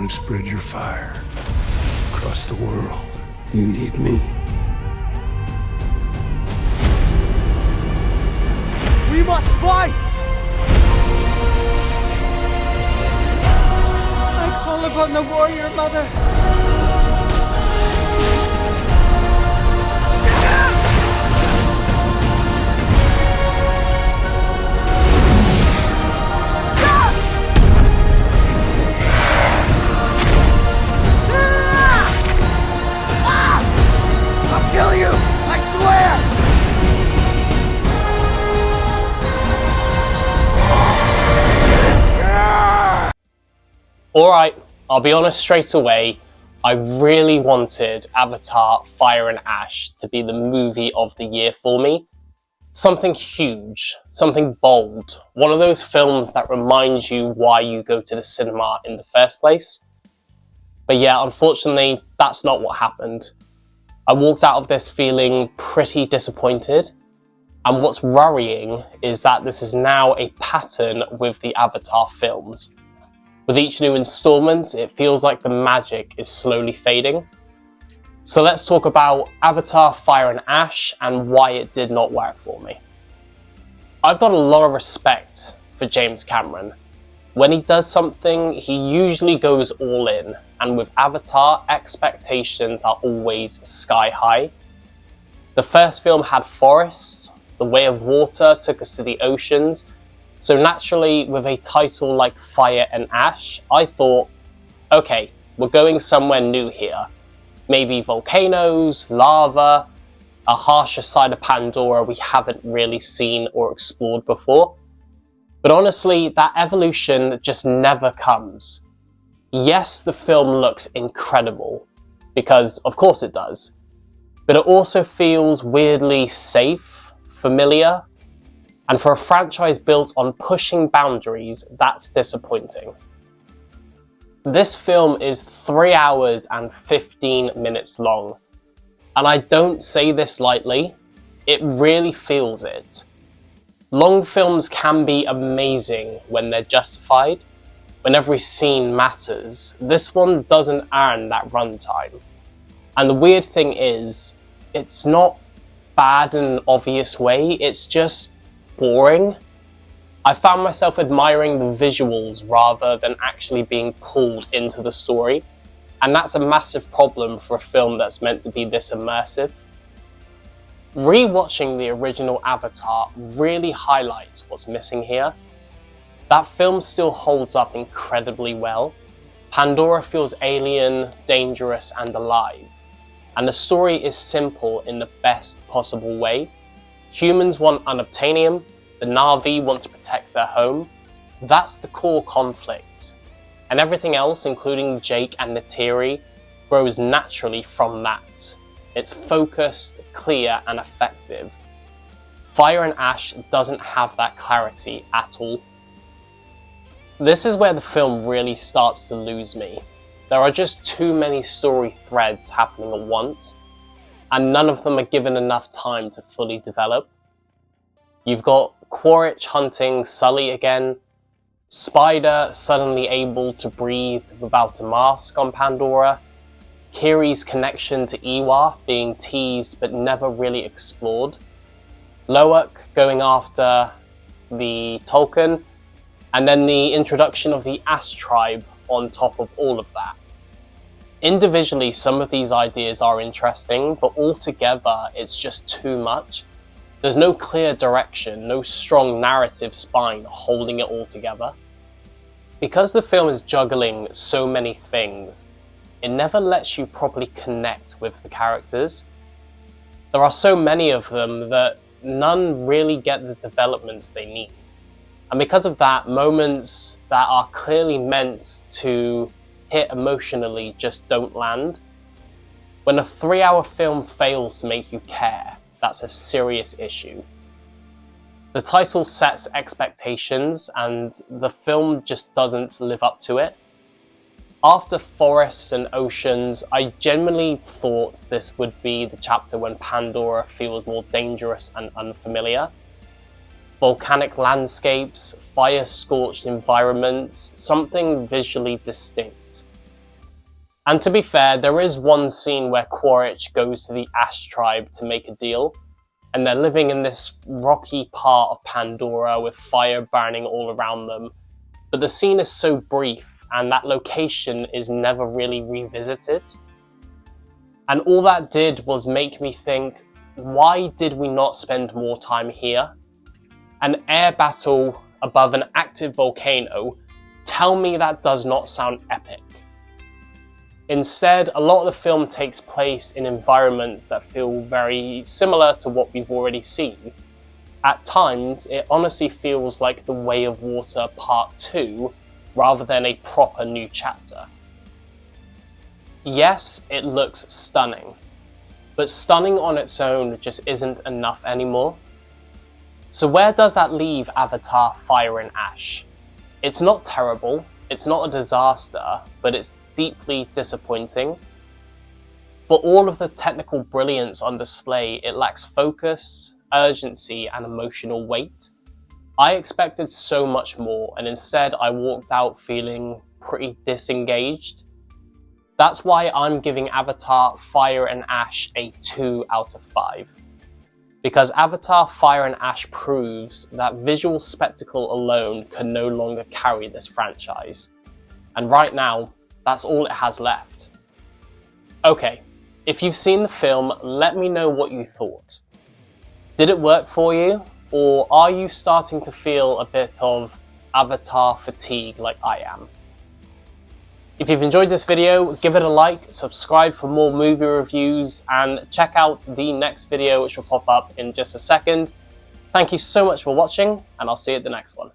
to spread your fire across the world. You need me. We must fight! I call upon the warrior mother. I'll kill you! I swear! Alright, I'll be honest straight away, I really wanted Avatar: Fire and Ash to be the movie of the year for me. Something huge, something bold, one of those films that reminds you why you go to the cinema in the first place. But yeah, unfortunately, that's not what happened. I walked out of this feeling pretty disappointed, and what's worrying is that this is now a pattern with the Avatar films. With each new installment, it feels like the magic is slowly fading. So let's talk about Avatar: Fire and Ash and why it did not work for me. I've got a lot of respect for James Cameron. When he does something, he usually goes all in, and with Avatar, expectations are always sky high. The first film had forests, The Way of Water took us to the oceans, so naturally, with a title like Fire and Ash, I thought, okay, we're going somewhere new here. Maybe volcanoes, lava, a harsher side of Pandora we haven't really seen or explored before. But honestly, that evolution just never comes. Yes, the film looks incredible, because of course it does, but it also feels weirdly safe, familiar, and for a franchise built on pushing boundaries, that's disappointing. This film is 3 hours and 15 minutes long, and I don't say this lightly, it really feels it. Long films can be amazing when they're justified, when every scene matters. This one doesn't earn that runtime. And the weird thing is, it's not bad in an obvious way, it's just boring. I found myself admiring the visuals rather than actually being pulled into the story, and that's a massive problem for a film that's meant to be this immersive. Rewatching the original Avatar really highlights what's missing here. That film still holds up incredibly well. Pandora feels alien, dangerous, and alive, and the story is simple in the best possible way. Humans want unobtainium, the Na'vi want to protect their home. That's the core conflict. And everything else, including Jake and Neytiri, grows naturally from that. It's focused, clear, and effective. Fire and Ash doesn't have that clarity at all. This is where the film really starts to lose me. There are just too many story threads happening at once, and none of them are given enough time to fully develop. You've got Quaritch hunting Sully again, Spider suddenly able to breathe without a mask on Pandora, Kiri's connection to Iwa being teased but never really explored, Loak going after the Tolkien, and then the introduction of the Ash tribe on top of all of that. Individually, some of these ideas are interesting, but altogether it's just too much. There's no clear direction, no strong narrative spine holding it all together. Because the film is juggling so many things, it never lets you properly connect with the characters. There are so many of them that none really get the developments they need. And because of that, moments that are clearly meant to hit emotionally just don't land. When a 3-hour film fails to make you care, that's a serious issue. The title sets expectations and the film just doesn't live up to it. After forests and oceans, I genuinely thought this would be the chapter when Pandora feels more dangerous and unfamiliar. Volcanic landscapes, fire-scorched environments, something visually distinct. And to be fair, there is one scene where Quaritch goes to the Ash tribe to make a deal, and they're living in this rocky part of Pandora with fire burning all around them. But the scene is so brief, and that location is never really revisited. And all that did was make me think, why did we not spend more time here? An air battle above an active volcano, tell me that does not sound epic. Instead, a lot of the film takes place in environments that feel very similar to what we've already seen. At times, it honestly feels like The Way of Water Part 2 rather than a proper new chapter. Yes, it looks stunning, but stunning on its own just isn't enough anymore. So where does that leave Avatar: Fire and Ash? It's not terrible, it's not a disaster, but it's deeply disappointing. For all of the technical brilliance on display, it lacks focus, urgency, and emotional weight. I expected so much more, and instead I walked out feeling pretty disengaged. That's why I'm giving Avatar: Fire and Ash a 2 out of 5. Because Avatar: Fire and Ash proves that visual spectacle alone can no longer carry this franchise. And right now, that's all it has left. Okay, if you've seen the film, let me know what you thought. Did it work for you? Or are you starting to feel a bit of Avatar fatigue like I am? If you've enjoyed this video, give it a like, subscribe for more movie reviews, and check out the next video which will pop up in just a second. Thank you so much for watching, and I'll see you at the next one.